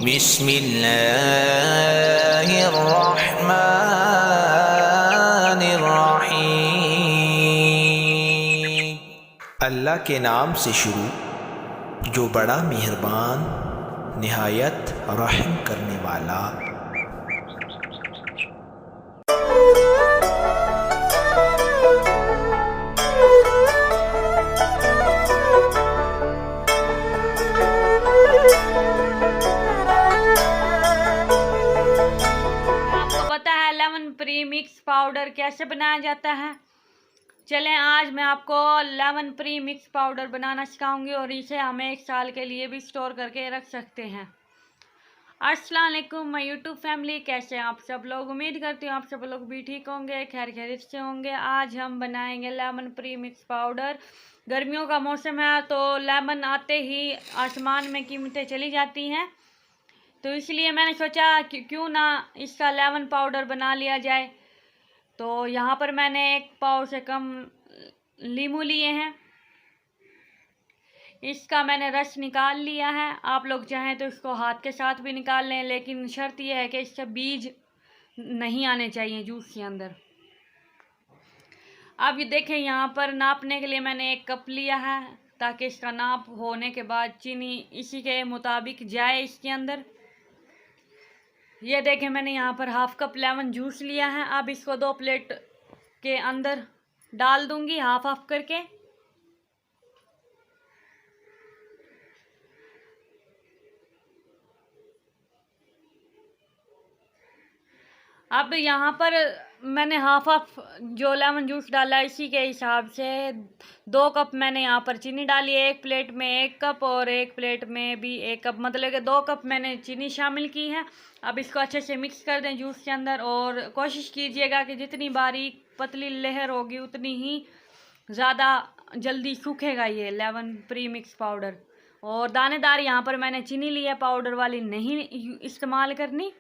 बिस्मिल्लाहिर्रहमानिर्रहीम। अल्लाह के नाम से शुरू जो बड़ा मेहरबान निहायत रहम करने वाला। आपको पता है लेमन प्री मिक्स पाउडर कैसे बनाया जाता है? चलें आज मैं आपको लेमन प्री मिक्स पाउडर बनाना सिखाऊंगी और इसे हम 1 साल के लिए भी स्टोर करके रख सकते हैं। अस्सलाम वालेकुम माय यूट्यूब फैमिली, कैसे हैं आप सब लोग? उम्मीद करती हूँ आप सब लोग भी ठीक होंगे, खैर खैरियत से होंगे। आज हम बनाएंगे लेमन प्री मिक्स पाउडर। गर्मियों का मौसम है तो लेमन आते ही आसमान में कीमतें चली जाती हैं, तो इसलिए मैंने सोचा कि क्यों ना इसका लेमन पाउडर बना लिया जाए। तो यहाँ पर मैंने 1 पाव से कम लीमू लिए हैं। इसका मैंने रस निकाल लिया है। आप लोग चाहें तो इसको हाथ के साथ भी निकाल लें, लेकिन शर्त यह है कि इससे बीज नहीं आने चाहिए जूस के अंदर। अब ये देखें, यहाँ पर नापने के लिए मैंने 1 कप लिया है, ताकि इसका नाप होने के बाद चीनी इसी के मुताबिक जाए इसके अंदर। ये देखें, मैंने यहाँ पर 1/2 कप लेमन जूस लिया है। अब इसको 2 प्लेट के अंदर डाल दूंगी, हाफ हाफ करके। अब यहाँ पर मैंने हाफ हाफ जो लेमन जूस डाला इसी के हिसाब से 2 कप मैंने यहाँ पर चीनी डाली है। 1 प्लेट में 1 कप और 1 प्लेट में भी 1 कप, मतलब कि 2 कप मैंने चीनी शामिल की है। अब इसको अच्छे से मिक्स कर दें जूस के अंदर, और कोशिश कीजिएगा कि जितनी बारीक पतली लहर होगी उतनी ही ज़्यादा जल्दी सूखेगा ये लेमन प्री मिक्स पाउडर। और दानेदार यहाँ पर मैंने चीनी ली है, पाउडर वाली नहीं इस्तेमाल करनी।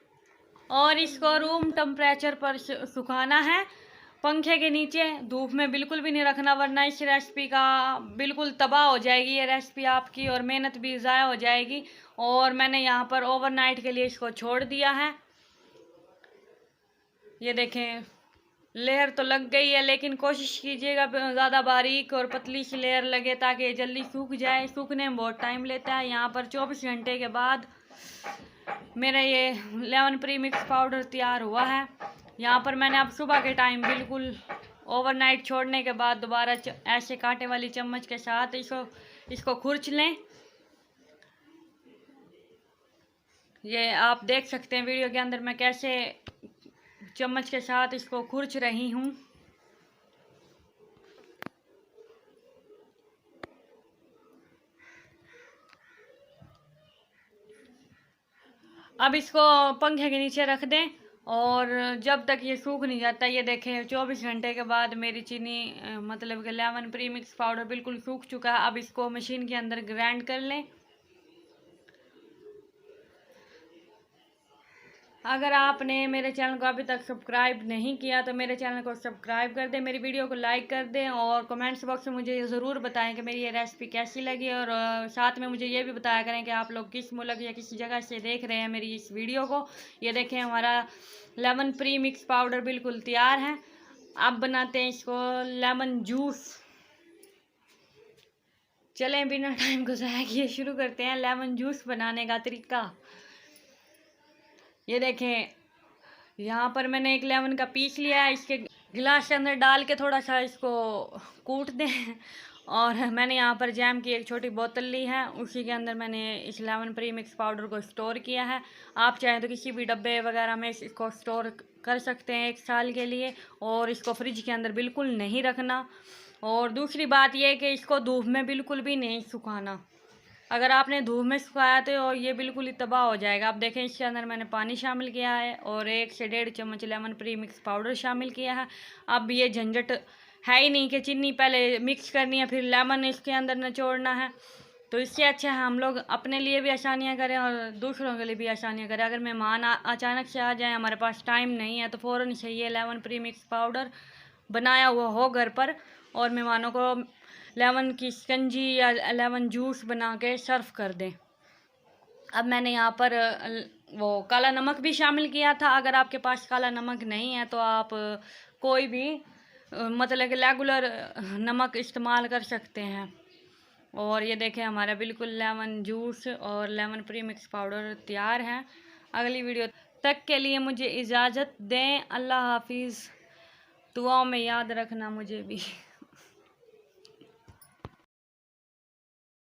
और इसको रूम टेम्परेचर पर सुखाना है, पंखे के नीचे, धूप में बिल्कुल भी नहीं रखना, वरना इस रेसिपी का बिल्कुल तबाह हो जाएगी ये रेसिपी आपकी, और मेहनत भी ज़ाया हो जाएगी। और मैंने यहाँ पर ओवरनाइट के लिए इसको छोड़ दिया है। ये देखें, लेयर तो लग गई है, लेकिन कोशिश कीजिएगा ज़्यादा बारीक और पतली सी लेयर लगे, ताकि ये जल्दी सूख जाए। सूखने में बहुत टाइम लेता है। यहाँ पर 24 घंटे के बाद मेरा ये लेमन प्री मिक्स पाउडर तैयार हुआ है। यहाँ पर मैंने अब सुबह के टाइम बिल्कुल ओवरनाइट छोड़ने के बाद दोबारा ऐसे कांटे वाली चम्मच के साथ इसको खुरच लें। ये आप देख सकते हैं वीडियो के अंदर मैं कैसे चम्मच के साथ इसको खुरच रही हूँ। अब इसको पंखे के नीचे रख दें, और जब तक ये सूख नहीं जाता। ये देखें, 24 घंटे के बाद मेरी चीनी मतलब कि लेमन प्री मिक्स पाउडर बिल्कुल सूख चुका है। अब इसको मशीन के अंदर ग्राइंड कर लें। अगर आपने मेरे चैनल को अभी तक सब्सक्राइब नहीं किया तो मेरे चैनल को सब्सक्राइब कर दें, मेरी वीडियो को लाइक कर दें, और कमेंट्स बॉक्स में मुझे ज़रूर बताएं कि मेरी ये रेसिपी कैसी लगी। और साथ में मुझे ये भी बताया करें कि आप लोग किस मुल्क या किस जगह से देख रहे हैं मेरी इस वीडियो को। ये देखें, हमारा लेमन प्री मिक्स पाउडर बिल्कुल तैयार है। अब बनाते हैं इसको लेमन जूस। चलें बिना टाइम को ज़ाया किए शुरू करते हैं लेमन जूस बनाने का तरीका। ये देखें, यहाँ पर मैंने 1 लेमन का पीस लिया है। इसके गिलास के अंदर डाल के थोड़ा सा इसको कूट दें। और मैंने यहाँ पर जैम की 1 छोटी बोतल ली है, उसी के अंदर मैंने इस लेमन प्री मिक्स पाउडर को स्टोर किया है। आप चाहें तो किसी भी डब्बे वगैरह में इसको स्टोर कर सकते हैं 1 साल के लिए, और इसको फ्रिज के अंदर बिल्कुल नहीं रखना। और दूसरी बात यह कि इसको धूप में बिल्कुल भी नहीं सुखाना। अगर आपने धूप में सुखाया तो ये बिल्कुल ही तबाह हो जाएगा। आप देखें, इसके अंदर मैंने पानी शामिल किया है और 1 से 1.5 चम्मच लेमन प्री मिक्स पाउडर शामिल किया है। अब ये झंझट है ही नहीं कि चीनी पहले मिक्स करनी है फिर लेमन इसके अंदर निचोड़ना है। तो इससे अच्छा है हम लोग अपने लिए भी आसानियाँ करें और दूसरों के लिए भी आसानियाँ करें। अगर मेहमान अचानक से आ जाए, हमारे पास टाइम नहीं है, तो फ़ौरन से ये लेमन प्री मिक्स पाउडर बनाया हुआ हो घर पर, और मेहमानों को लेमन की शिकंजी या लेमन जूस बना के सर्व कर दें। अब मैंने यहाँ पर वो काला नमक भी शामिल किया था। अगर आपके पास काला नमक नहीं है तो आप कोई भी मतलब कि रेगुलर नमक इस्तेमाल कर सकते हैं। और ये देखें हमारा बिल्कुल लेमन जूस और लेमन प्रीमिक्स पाउडर तैयार है। अगली वीडियो तक के लिए मुझे इजाज़त दें। अल्लाह हाफिज़। दुआओं में याद रखना मुझे भी।